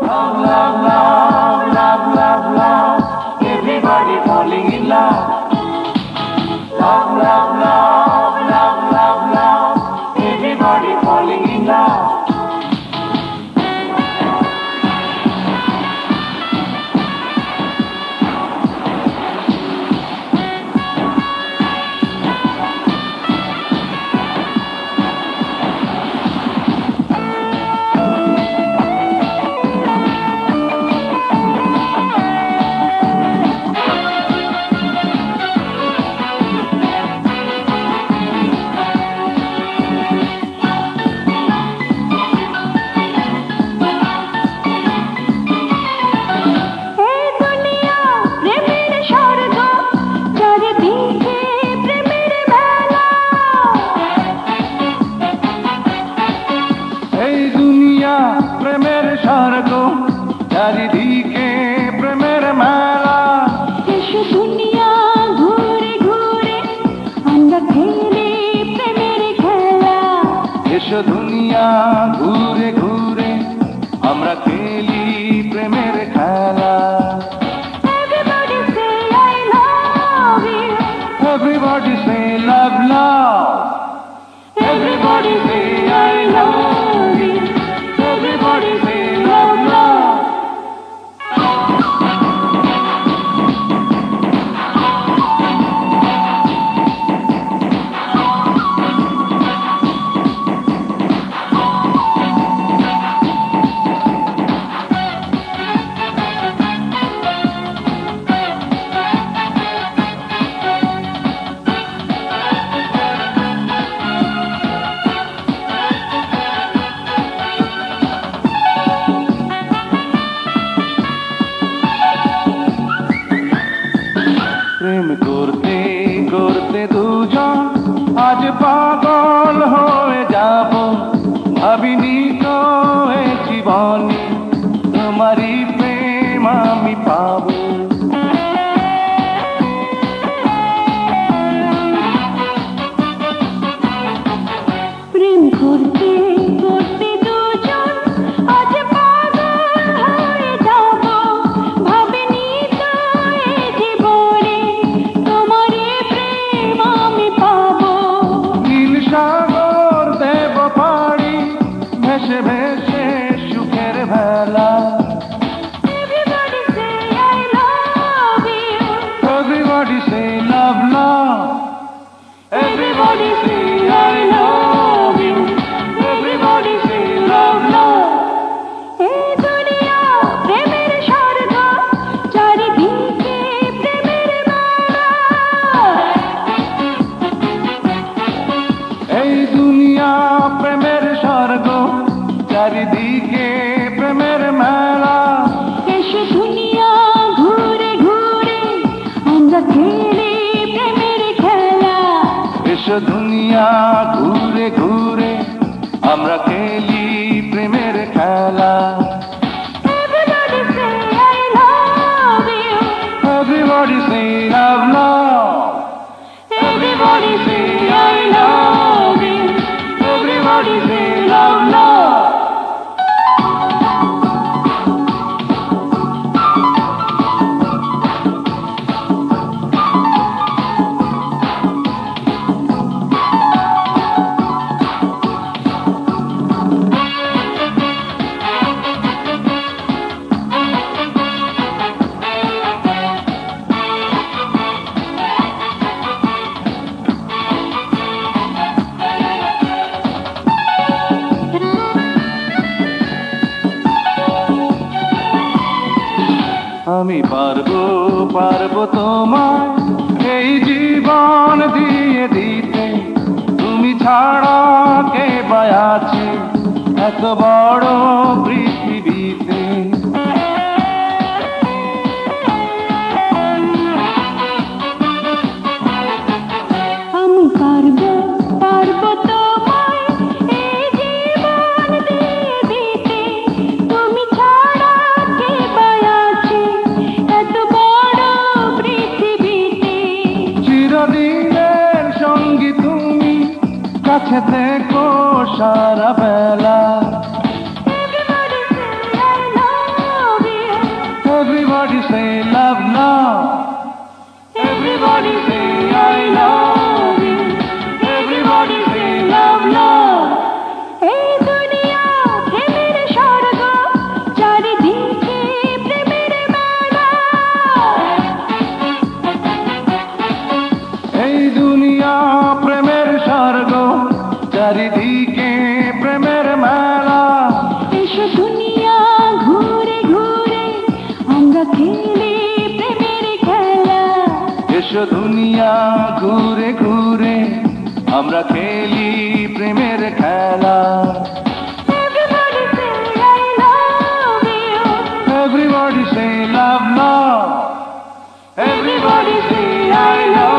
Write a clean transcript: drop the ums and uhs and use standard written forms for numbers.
Love, love, love, love, love, love. Everybody falling in love. Love, love, love, love, love, love. Everybody falling in love. প্রেমের স্বর্গ চারিদিকে প্রেমের মেলা এসো দুনিয়া ঘুরে ঘুরে আমরা খেলি প্রেমের খেলা এসো দুনিয়া ঘুরে ঘুরে আমরা খেলি প্রেমের খেলা Everybody say I love you. Everybody say love love Everybody say I love you Everybody say love love প্রেম করতে করতে দুজন আজ পাগল হয়ে যাব ভাবিনি তো এ জীবনে তোমারই প্রেম আমি পাবো প্রেম করতে করতে দুজন আজ পাগল হয়ে যাব ভাবিনি তো এই জীবনে তোমারই প্রেম আমি পাবো নীল সাগর দেব পাড়ি ভেসে ভেসে সুখের ভেলা Everybody say I love you. Everybody say love love Everybody say I love you Everybody say love love এই দুনিয়া প্রেমের স্বর্গ চারিদিকে প্রেমের মেলা এই দুনিয়া প্রেমের স্বর্গ চারিদিকে প্রেমের মেলা এসো দুনিয়া ঘুরে ঘুরে আমরা খেলি প্রেমের খেলা এসো দুনিয়া ঘুরে ঘুরে আমরা খেলি প্রেমের খেলা Everybody say I love you. Everybody say love love Everybody say I love you. Everybody say love love আমি পারবো পারবো তোমায় এই জীবন দিয়ে দিতে তুমি ছাড়া কে বা আছে এত বড় পৃথিবীতে আমি পারবো পারবো তোমায় এই জীবন দিয়ে দিতে তুমি ছাড়া কে বা আছে এত বড় পৃথিবীতে চিরদিনের সঙ্গী তুমি কাছে থেকো সারা বেলা Everybody say I love Everybody say love, love. Everybody say I love you. Everybody say love, love. এই দুনিয়া প্রেমের স্বর্গ, চারিদিকে প্রেমের মেলা। এই দুনিয়া প্রেমের স্বর্গ, চারিদিকে প্রেমের মেলা। এসো দুনিয়া ঘুরে ঘুরে আমরা খেলি প্রেমের খেলা। এসো দুনিয়া ঘুরে ঘুরে আমরা খেলি প্রেমের খেলা। Everybody say I love you. Everybody say love, love. Everybody say I love